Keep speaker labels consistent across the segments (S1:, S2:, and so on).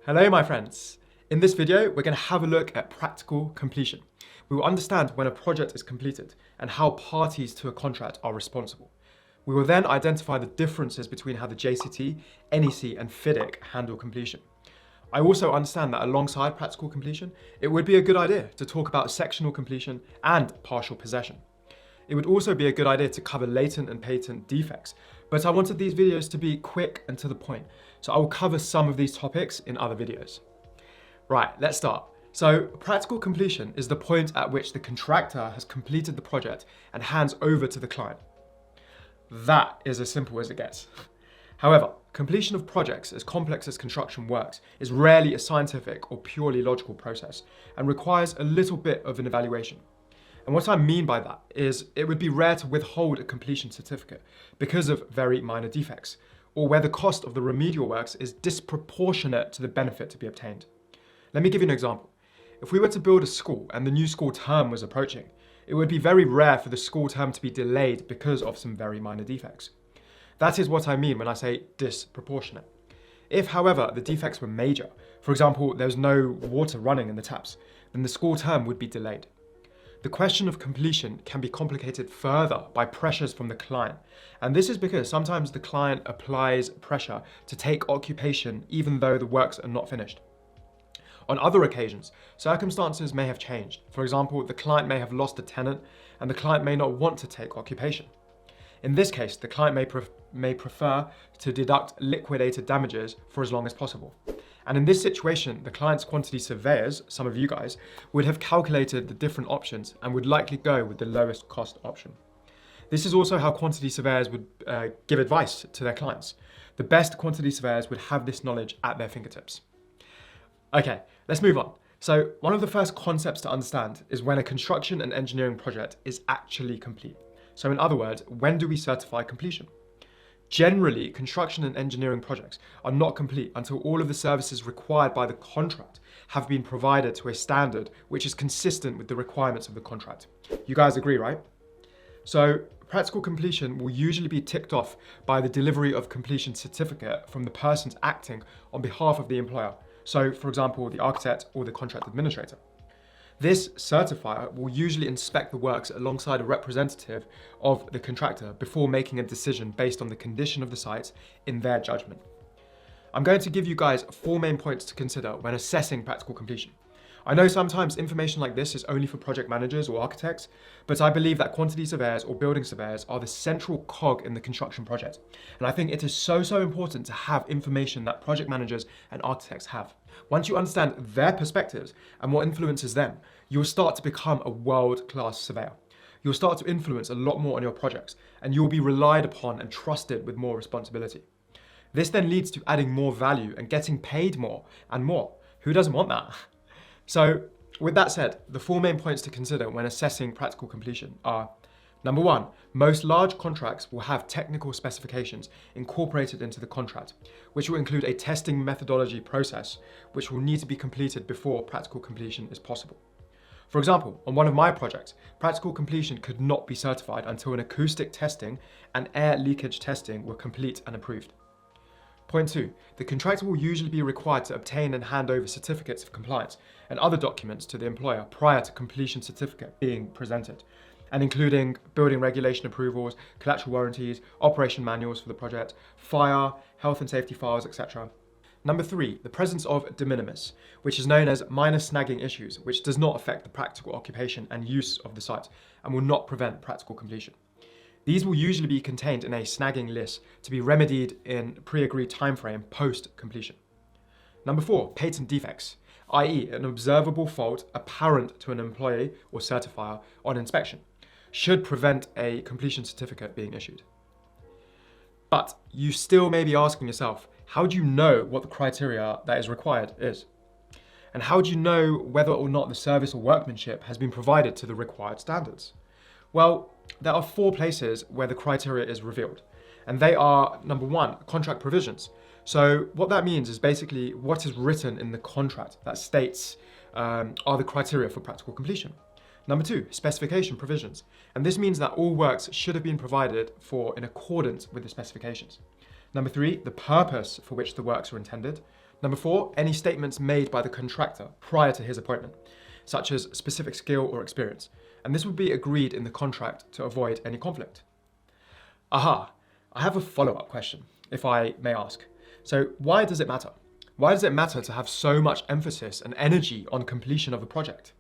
S1: Hello my friends. In this video, we're going to have a look at practical completion. We will understand when a project is completed and how parties to a contract are responsible. We will then identify the differences between how the JCT, NEC and FIDIC handle completion. I also understand that alongside practical completion, it would be a good idea to talk about sectional completion and partial possession. It would also be a good idea to cover latent and patent defects, but I wanted these videos to be quick and to the point, so I will cover some of these topics in other videos. Right, let's start. So, practical completion is the point at which the contractor has completed the project and hands over to the client. That is as simple as it gets. However, completion of projects, as complex as construction works, is rarely a scientific or purely logical process and requires a little bit of an evaluation. And what I mean by that is it would be rare to withhold a completion certificate because of very minor defects, or where the cost of the remedial works is disproportionate to the benefit to be obtained. Let me give you an example. If we were to build a school and the new school term was approaching, it would be very rare for the school term to be delayed because of some very minor defects. That is what I mean when I say disproportionate. If, however, the defects were major, for example, there's no water running in the taps, then the school term would be delayed. The question of completion can be complicated further by pressures from the client. And this is because sometimes the client applies pressure to take occupation even though the works are not finished. On other occasions, circumstances may have changed. For example, the client may have lost a tenant and the client may not want to take occupation. In this case, the client may prefer to deduct liquidated damages for as long as possible. And in this situation, the client's quantity surveyors, some of you guys, would have calculated the different options and would likely go with the lowest cost option. This is also how quantity surveyors would give advice to their clients. The best quantity surveyors would have this knowledge at their fingertips. Okay, let's move on. So one of the first concepts to understand is when a construction and engineering project is actually complete. So in other words, when do we certify completion? Generally, construction and engineering projects are not complete until all of the services required by the contract have been provided to a standard which is consistent with the requirements of the contract. You guys agree, right? So, practical completion will usually be ticked off by the delivery of completion certificate from the persons acting on behalf of the employer. So, for example, the architect or the contract administrator. This certifier will usually inspect the works alongside a representative of the contractor before making a decision based on the condition of the site in their judgment. I'm going to give you guys 4 main points to consider when assessing practical completion. I know sometimes information like this is only for project managers or architects, but I believe that quantity surveyors or building surveyors are the central cog in the construction project. And I think it is so important to have information that project managers and architects have. Once you understand their perspectives and what influences them, you'll start to become a world-class surveyor. You'll start to influence a lot more on your projects, and you'll be relied upon and trusted with more responsibility. This then leads to adding more value and getting paid more and more. Who doesn't want that? So, with that said, the 4 main points to consider when assessing practical completion are: number 1, most large contracts will have technical specifications incorporated into the contract, which will include a testing methodology process, which will need to be completed before practical completion is possible. For example, on one of my projects, practical completion could not be certified until an acoustic testing and air leakage testing were complete and approved. Point 2, the contractor will usually be required to obtain and hand over certificates of compliance and other documents to the employer prior to completion certificate being presented, and including building regulation approvals, collateral warranties, operation manuals for the project, fire, health and safety files, etc. Number 3, the presence of de minimis, which is known as minor snagging issues, which does not affect the practical occupation and use of the site and will not prevent practical completion. These will usually be contained in a snagging list to be remedied in a pre-agreed timeframe post-completion. Number 4, patent defects, i.e. an observable fault apparent to an employee or certifier on inspection, should prevent a completion certificate being issued. But you still may be asking yourself, how do you know what the criteria that is required is? And how do you know whether or not the service or workmanship has been provided to the required standards? Well, there are 4 places where the criteria is revealed, and they are: number 1, contract provisions. So what that means is basically what is written in the contract that states are the criteria for practical completion. Number 2, specification provisions, and this means that all works should have been provided for in accordance with the specifications. Number 3, the purpose for which the works are intended. Number 4, any statements made by the contractor prior to his appointment, such as specific skill or experience, and this would be agreed in the contract to avoid any conflict. Aha, I have a follow-up question, if I may ask. So why does it matter? Why does it matter to have so much emphasis and energy on completion of a project?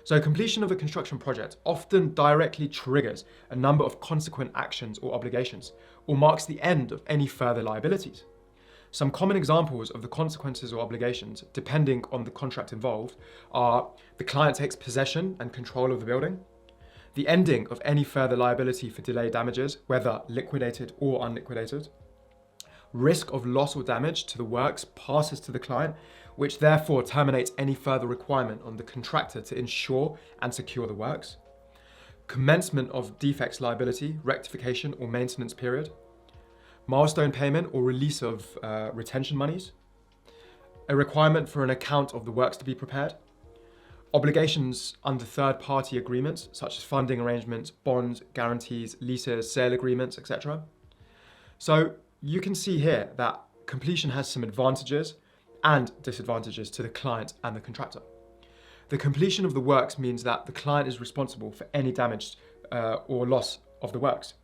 S1: So completion of a construction project often directly triggers a number of consequent actions or obligations, or marks the end of any further liabilities. Some common examples of the consequences or obligations, depending on the contract involved, are the client takes possession and control of the building, the ending of any further liability for delay damages, whether liquidated or unliquidated, risk of loss or damage to the works passes to the client, which therefore terminates any further requirement on the contractor to ensure and secure the works, commencement of defects liability, rectification or maintenance period, milestone payment or release of retention monies, a requirement for an account of the works to be prepared, obligations under third-party agreements such as funding arrangements, bonds, guarantees, leases, sale agreements, etc. So you can see here that completion has some advantages and disadvantages to the client and the contractor. The completion of the works means that the client is responsible for any damage or loss of the works.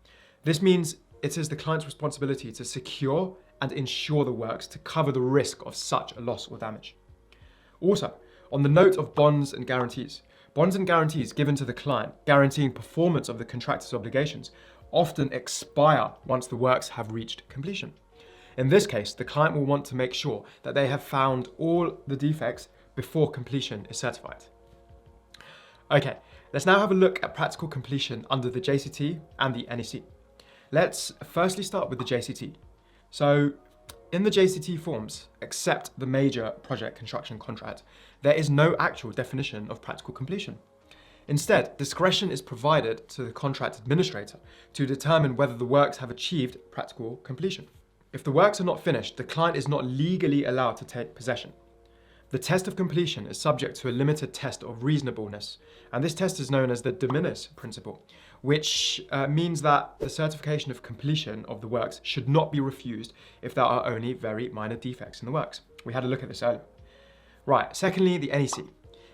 S1: This means it is the client's responsibility to secure and insure the works to cover the risk of such a loss or damage. Also, on the note of bonds and guarantees given to the client guaranteeing performance of the contractor's obligations often expire once the works have reached completion. In this case, the client will want to make sure that they have found all the defects before completion is certified. Okay, let's now have a look at practical completion under the JCT and the NEC. Let's firstly start with the JCT. So in the JCT forms, except the major project construction contract, there is no actual definition of practical completion. Instead, discretion is provided to the contract administrator to determine whether the works have achieved practical completion. If the works are not finished, the client is not legally allowed to take possession. The test of completion is subject to a limited test of reasonableness, and this test is known as the Diminished Principle, which means that the certification of completion of the works should not be refused if there are only very minor defects in the works. We had a look at this earlier. Right, secondly, the NEC.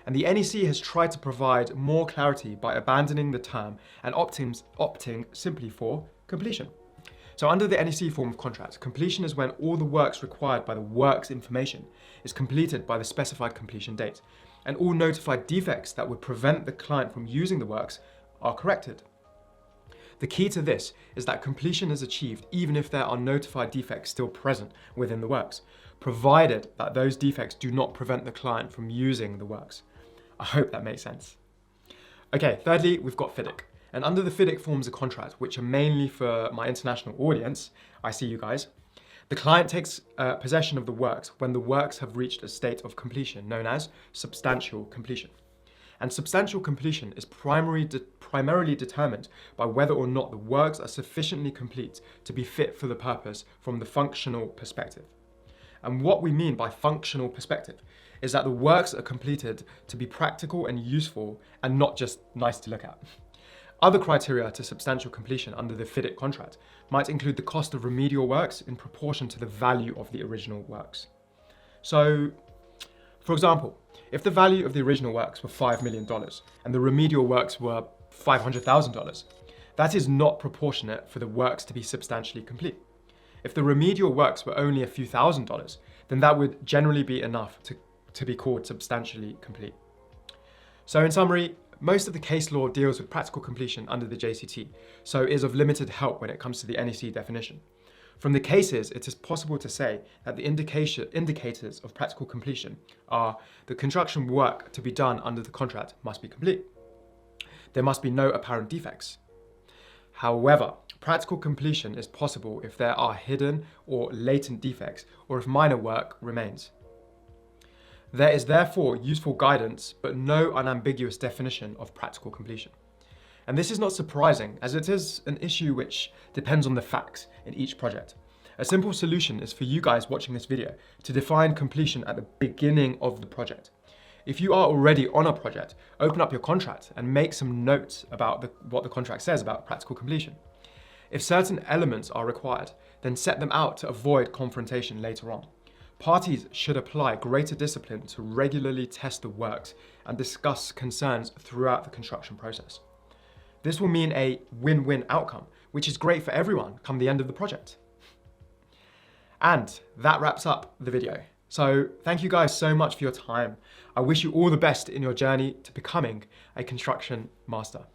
S1: And the NEC has tried to provide more clarity by abandoning the term and opting simply for completion. So under the NEC form of contract, completion is when all the works required by the works information is completed by the specified completion date, and all notified defects that would prevent the client from using the works are corrected. The key to this is that completion is achieved even if there are notified defects still present within the works, provided that those defects do not prevent the client from using the works. I hope that makes sense. Okay, thirdly, we've got FIDIC. And under the FIDIC forms of contract, which are mainly for my international audience, I see you guys, the client takes possession of the works when the works have reached a state of completion known as substantial completion. And substantial completion is primarily determined by whether or not the works are sufficiently complete to be fit for the purpose from the functional perspective. And what we mean by functional perspective is that the works are completed to be practical and useful and not just nice to look at. Other criteria to substantial completion under the FIDIC contract might include the cost of remedial works in proportion to the value of the original works. So, for example, if the value of the original works were $5 million and the remedial works were $500,000, that is not proportionate for the works to be substantially complete. If the remedial works were only a few $1,000s, then that would generally be enough to be called substantially complete. So in summary, most of the case law deals with practical completion under the JCT, so is of limited help when it comes to the NEC definition. From the cases, it is possible to say that the indicators of practical completion are the construction work to be done under the contract must be complete. There must be no apparent defects. However, practical completion is possible if there are hidden or latent defects or if minor work remains. There is therefore useful guidance, but no unambiguous definition of practical completion. And this is not surprising, as it is an issue which depends on the facts in each project. A simple solution is for you guys watching this video to define completion at the beginning of the project. If you are already on a project, open up your contract and make some notes about what the contract says about practical completion. If certain elements are required, then set them out to avoid confrontation later on. Parties should apply greater discipline to regularly test the works and discuss concerns throughout the construction process. This will mean a win-win outcome, which is great for everyone come the end of the project. And that wraps up the video. So thank you guys so much for your time. I wish you all the best in your journey to becoming a construction master.